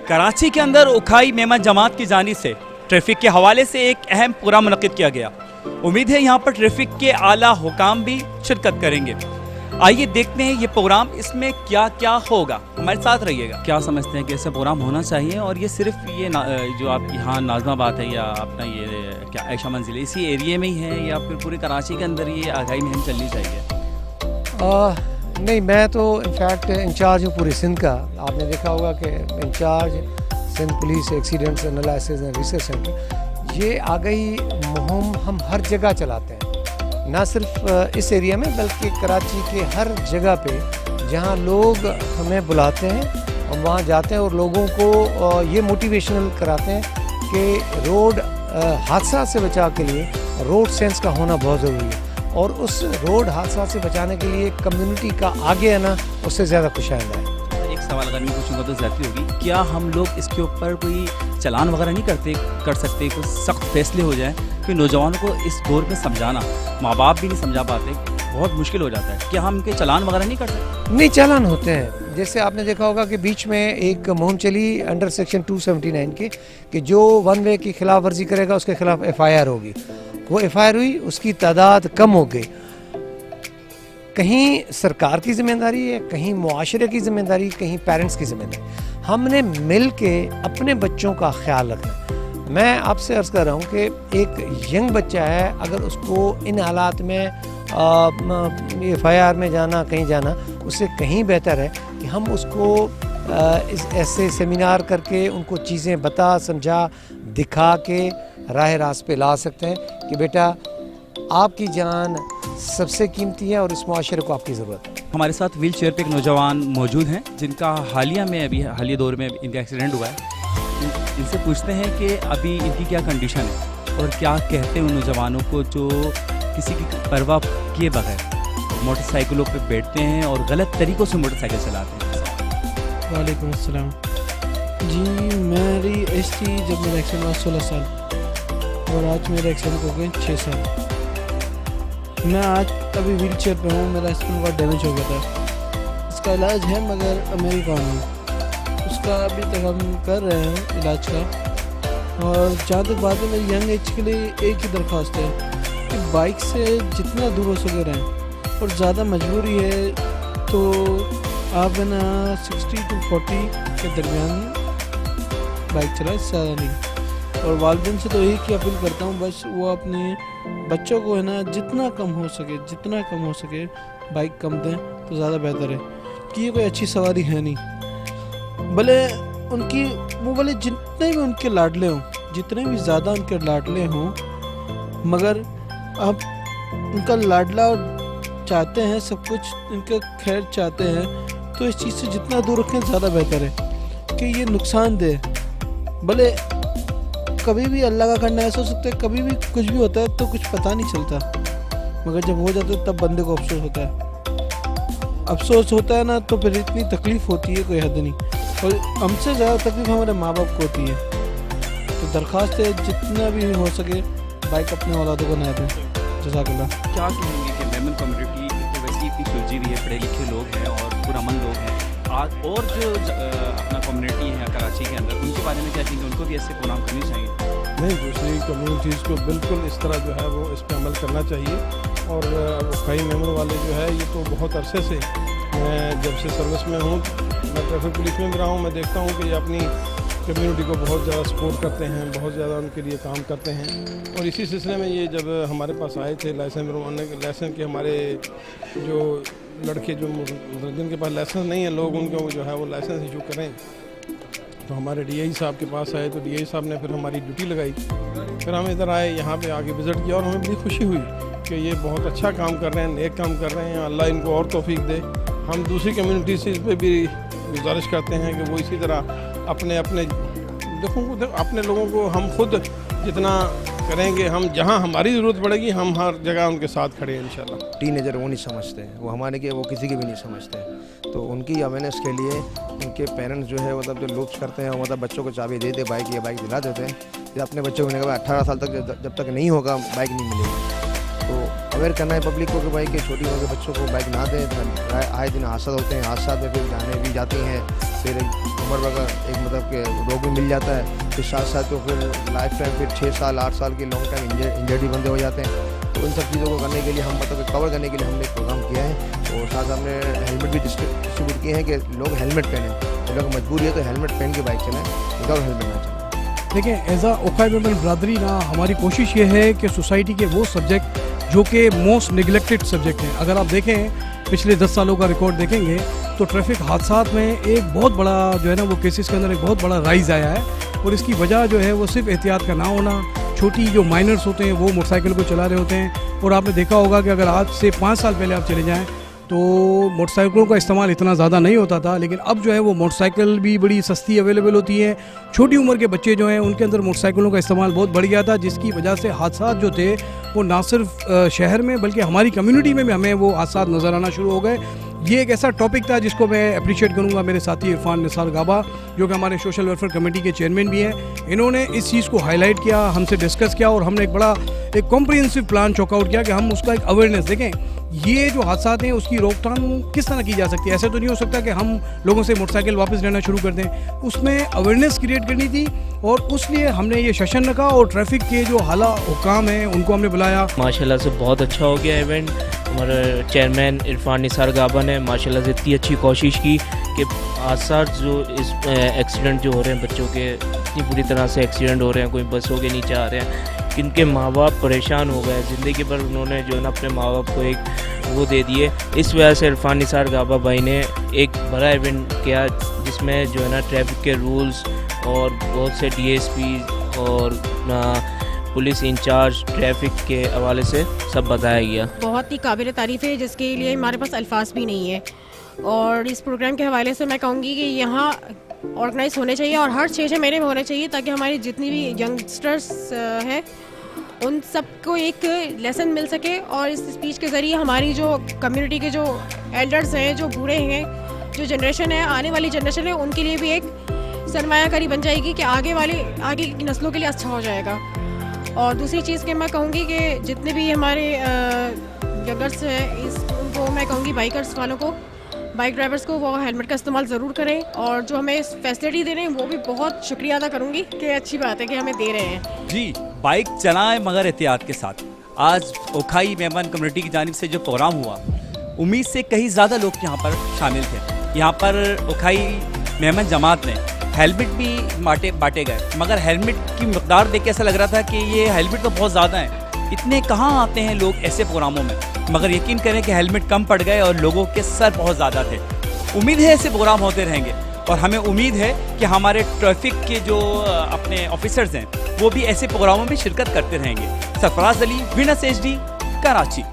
कराची के अंदर उखाई मेमा जमात की जानिब से ट्रैफिक के हवाले से एक अहम प्रोग्राम मुनक्किद किया गया। उम्मीद है यहाँ पर ट्रैफिक के आला हुकाम भी शिरकत करेंगे। आइए देखते हैं ये प्रोग्राम, इसमें क्या क्या होगा, हमारे साथ रहिएगा। क्या समझते हैं कि ऐसा प्रोग्राम होना चाहिए और ये सिर्फ ये जो आप यहाँ नाज़माबाद है या अपना ये क्या आयशा मंजिल इसी एरिया में ही है या फिर पूरी कराची के अंदर ये आगाही मुहिम चलनी चाहिए? नहीं, मैं तो इनफैक्ट इंचार्ज हूँ पूरी सिंध का। आपने देखा होगा कि incharge Sindh police accidents analysis and research centre, ये आगाही मुहिम हम हर जगह चलाते हैं, ना सिर्फ इस एरिया में बल्कि कराची के हर जगह पे जहाँ लोग हमें बुलाते हैं हम वहाँ जाते हैं और लोगों को ये मोटिवेशनल कराते हैं कि रोड हादसा से बचाव के लिए रोड सेंस का होना बहुत ज़रूरी है और उस रोड हादसा से बचाने के लिए कम्युनिटी का आगे आना उससे ज़्यादा खुशाइंद है। एक सवाल अगर मैं पूछूंगा तो ज़्यादती होगी, क्या हम लोग इसके ऊपर कोई चलान वगैरह नहीं कर सकते, कुछ सख्त फैसले हो जाएं? कि नौजवानों को इस दौर में समझाना, माँ बाप भी नहीं समझा पाते, बहुत मुश्किल हो जाता है। क्या हम इनके चलान वगैरह नहीं कर सकते? नहीं, चालान होते हैं। जैसे आपने देखा होगा कि बीच में एक मुहिम चली अंडर सेक्शन 279 के कि जो वन वे की खिलाफ वर्जी करेगा उसके खिलाफ FIR होगी। वो FIR हुई, उसकी तादाद कम हो गई। कहीं सरकार की जिम्मेदारी है, कहीं मुआशरे की जिम्मेदारी, कहीं पेरेंट्स की जिम्मेदारी। हमने मिल के अपने बच्चों का ख्याल रखना। मैं आपसे अर्ज़ कर रहा हूँ कि एक यंग बच्चा है, अगर उसको इन हालात में FIR में जाना, कहीं जाना, उससे कहीं बेहतर है कि हम उसको ऐसे सेमिनार करके उनको चीज़ें बता समझा दिखा के राह रास्त पे ला सकते हैं कि बेटा आपकी जान सबसे कीमती है और इस मुआशरे को आपकी ज़रूरत है। हमारे साथ व्हील चेयर पे एक नौजवान मौजूद हैं जिनका हालिया दौर में इनका एक्सीडेंट हुआ है। इनसे पूछते हैं कि अभी इनकी क्या कंडीशन है और क्या कहते हैं उन नौजवानों को जो किसी की परवाह किए बगैर मोटरसाइकिलों पे बैठते हैं और गलत तरीक़ों से मोटरसाइकिल चलाते हैं। वालेकुम अस्सलाम जी, मेरी एज थी जब मेरा एक्सीडेंट हुआ 16 साल और आज मेरा एक्सीडेंट हो गए 6 साल। मैं आज अभी व्हील चेयर पर हूँ। मेरा स्पिन बहुत डैमेज हो गया था। इसका इलाज है मगर अमेरिका में, उसका अभी तक हम कर रहे हैं इलाज का। और जहाँ तक बात है मेरी यंग एज के लिए एक ही दरख्वास्त है कि बाइक से जितना दूर हो सके रहें और ज़्यादा मजबूरी है तो आप है ना 60 to 40 के दरमियान बाइक चलाएं, ज़्यादा नहीं। और वालिदैन से तो एक ही अपील करता हूँ, बस वो अपने बच्चों को है ना जितना कम हो सके बाइक कम दें तो ज़्यादा बेहतर है कि ये कोई अच्छी सवारी है नहीं। भले जितने भी उनके लाडले हों, जितने भी ज़्यादा उनके लाडले हों, मगर आप उनका लाडला चाहते हैं, सब कुछ उनका खैर चाहते हैं, तो इस चीज़ से जितना दूर रखें ज़्यादा बेहतर है कि ये नुकसानदेह। भले कभी भी अल्लाह का करना ऐसा हो सकता है, कभी भी कुछ भी होता है तो कुछ पता नहीं चलता, मगर जब हो जाता है तब बंदे को अफसोस होता है ना, तो फिर इतनी तकलीफ़ होती है कोई हद नहीं। और हमसे ज़्यादा तकलीफ़ हमारे माँ बाप को होती है। तो दरख्वास्त है जितना भी हो सके बाइक अपने औलादों को ना दें। जज़ाकल्लाह। क्या कहेंगे कि मेमन कम्युनिटी तो वैसे ही इतनी सुलझी हुई है, पढ़े लिखे लोग हैं और पुरअमन लोग हैं, और जो अपना कम्युनिटी है कराची के अंदर, उनके बारे में क्या कहेंगे? उनको भी ऐसे प्रोग्राम करने चाहिए? नहीं, दूसरी कम्युनिटीज़ को बिल्कुल इस तरह जो है वो इस पर अमल करना चाहिए। और कई मेंबर वाले जो है ये तो बहुत अरसे से, मैं जब से सर्विस में हूँ, मैं ट्रैफिक पुलिस में भी रहा हूँ, मैं देखता हूँ कि ये अपनी कम्युनिटी को बहुत ज़्यादा सपोर्ट करते हैं, बहुत ज़्यादा उनके लिए काम करते हैं। और इसी सिलसिले में ये जब हमारे पास आए थे लाइसेंस के हमारे जो लड़के जो जिनके पास लाइसेंस नहीं है लोग, उनको जो है वो लाइसेंस इशू करें, तो हमारे DI साहब के पास आए तो DI साहब ने फिर हमारी ड्यूटी लगाई। फिर हम इधर आए, यहाँ पे आके विज़िट किया और हमें बड़ी खुशी हुई कि ये बहुत अच्छा काम कर रहे हैं, नेक काम कर रहे हैं। अल्लाह इनको और तौफीक दे। हम दूसरी कम्युनिटी से इस पर भी गुजारिश करते हैं कि वो इसी तरह अपने अपने लोगों को हम खुद जितना करेंगे, हम जहाँ हमारी ज़रूरत पड़ेगी हम हर जगह उनके साथ खड़े हैं इंशाल्लाह। टीनेजर वो नहीं समझते हैं, वो हमारे के वो किसी की भी नहीं समझते हैं। तो उनकी अवेयरनेस के लिए उनके पेरेंट्स जो है मतलब जो लूप्स करते हैं, मतलब बच्चों को चाबी दे दे बाइक, ये बाइक दिला देते हैं। या अपने बच्चों को 18 साल तक जब तक नहीं होगा बाइक नहीं मिलेगी। तो अवेयर करना है पब्लिक को कि भाई कि छोटी उम्र के बच्चों को बाइक ना दें। आए दिन हादसा होते हैं, हादसा में फिर जाने भी जाती हैं, फिर उम्र वगैरह एक मतलब के रोग भी मिल जाता है, फिर साथ साथ तो फिर लाइफ टाइम फिर 6 साल 8 साल के लॉन्ग टाइम इंजर्ड भी बंदे हो जाते हैं। तो इन सब चीज़ों को करने के लिए हम मतलब कवर करने के लिए हमने एक प्रोग्राम किया है और साथ हमने हेलमेट भी डिस्ट्रीब्यूट किए हैं कि लोग हेलमेट पहनें। लोग मजबूरी है तो हेलमेट पहन के बाइक चलाएं, विदाउट हेलमेट ना चलाएं। देखिए, एज आ ओखाई मेमन बरादरी ना हमारी कोशिश ये है कि सोसाइटी के वो सब्जेक्ट जो कि मोस्ट निगलेक्टेड सब्जेक्ट हैं, अगर आप देखें पिछले 10 सालों का रिकॉर्ड देखेंगे तो ट्रैफिक हादसात में एक बहुत बड़ा जो है ना वो केसेस के अंदर एक बहुत बड़ा राइज आया है। और इसकी वजह जो है वो सिर्फ एहतियात का ना होना, छोटी जो माइनर्स होते हैं वो मोटरसाइकिल को चला रहे होते हैं। और आपने देखा होगा कि अगर आज से 5 साल पहले आप चले जाएँ तो मोटरसाइकिलों का इस्तेमाल इतना ज़्यादा नहीं होता था, लेकिन अब जो है वो मोटरसाइकिल भी बड़ी सस्ती अवेलेबल होती है। छोटी उम्र के बच्चे जो हैं उनके अंदर मोटरसाइकिलों का इस्तेमाल बहुत बढ़ गया था, जिसकी वजह से हादसा जो थे वो ना सिर्फ शहर में बल्कि हमारी कम्युनिटी में भी हमें वो हादसा नज़र आना शुरू हो गए। ये एक ऐसा टॉपिक था जिसको मैं अप्रिशिएट करूंगा मेरे साथी इरफान निसार गाबा, जो कि हमारे सोशल वेलफेयर कमेटी के चेयरमैन भी हैं। इन्होंने इस चीज़ को हाईलाइट किया, हमसे डिस्कस किया और हमने एक कॉम्प्रिहेंसिव प्लान चॉकआउट किया कि हम उसका एक अवेयरनेस देखें। ये जो हादसा हैं उसकी रोकथाम किस तरह की जा सकती है। ऐसे तो नहीं हो सकता कि हम लोगों से मोटरसाइकिल वापस लेना शुरू कर दें, उसमें अवेयरनेस क्रिएट करनी थी और उसलिए हमने ये सेशन रखा और ट्रैफिक के जो आला हुकाम हैं उनको हमने बुलाया। माशाल्लाह से बहुत अच्छा हो गया इवेंट। हमारे चेयरमैन इरफान निसार गाबा ने माशाल्लाह से इतनी अच्छी कोशिश की कि हादसा जो इस एक्सीडेंट जो हो रहे हैं बच्चों के, इतनी बुरी तरह से एक्सीडेंट हो रहे हैं, कोई बसों के नीचे आ रहे हैं, इनके माँ बाप परेशान हो गए, ज़िंदगी भर उन्होंने जो है ना अपने माँ बाप को एक वो दे दिए। इस वजह से इरफान निसार गाबा भाई ने एक बड़ा इवेंट किया जिसमें जो है ना ट्रैफिक के रूल्स और बहुत से DSP और पुलिस इंचार्ज ट्रैफिक के हवाले से सब बताया गया। बहुत ही काबिल तारीफ़ है, जिसके लिए हमारे पास अल्फाज भी नहीं है। और इस प्रोग्राम के हवाले से मैं कहूँगी कि यहाँ ऑर्गेनाइज होने चाहिए और हर 6 महीने में होने चाहिए, ताकि हमारी जितनी भी यंगस्टर्स हैं उन सबको एक लेसन मिल सके। और इस स्पीच के ज़रिए हमारी जो कम्युनिटी के जो एल्डर्स हैं, जो बूढ़े हैं, जो जनरेशन है, आने वाली जनरेशन है, उनके लिए भी एक सरमायाकारी बन जाएगी कि आगे की नस्लों के लिए अच्छा हो जाएगा। और दूसरी चीज़ कि मैं कहूँगी कि जितने भी हमारे यंगर्स हैं उनको मैं कहूँगी बाइकर्स वालों को, बाइक ड्राइवर्स को, वो हेलमेट का इस्तेमाल ज़रूर करें। और जो हमें फैसिलिटी दे रहे हैं वो भी बहुत शुक्रिया अदा करूँगी कि अच्छी बात है कि हमें दे रहे हैं। जी, बाइक चलाएं मगर एहतियात के साथ। आज ओखाई मेमन कम्युनिटी की जानिब से जो प्रोग्राम हुआ, उम्मीद से कहीं ज़्यादा लोग यहाँ पर शामिल थे। यहाँ पर ओखाई मेमन जमात ने हेलमेट भी बांटे गए, मगर हेलमेट की मकदार देख के ऐसा लग रहा था कि ये हेलमेट तो बहुत ज़्यादा है, इतने कहाँ आते हैं लोग ऐसे प्रोग्रामों में। मगर यकीन करें कि हेलमेट कम पड़ गए और लोगों के सर बहुत ज़्यादा थे। उम्मीद है ऐसे प्रोग्राम होते रहेंगे और हमें उम्मीद है कि हमारे ट्रैफिक के जो अपने ऑफिसर्स हैं वो भी ऐसे प्रोग्रामों में शिरकत करते रहेंगे। Sarfaraz Ali, Venus HD, Karachi.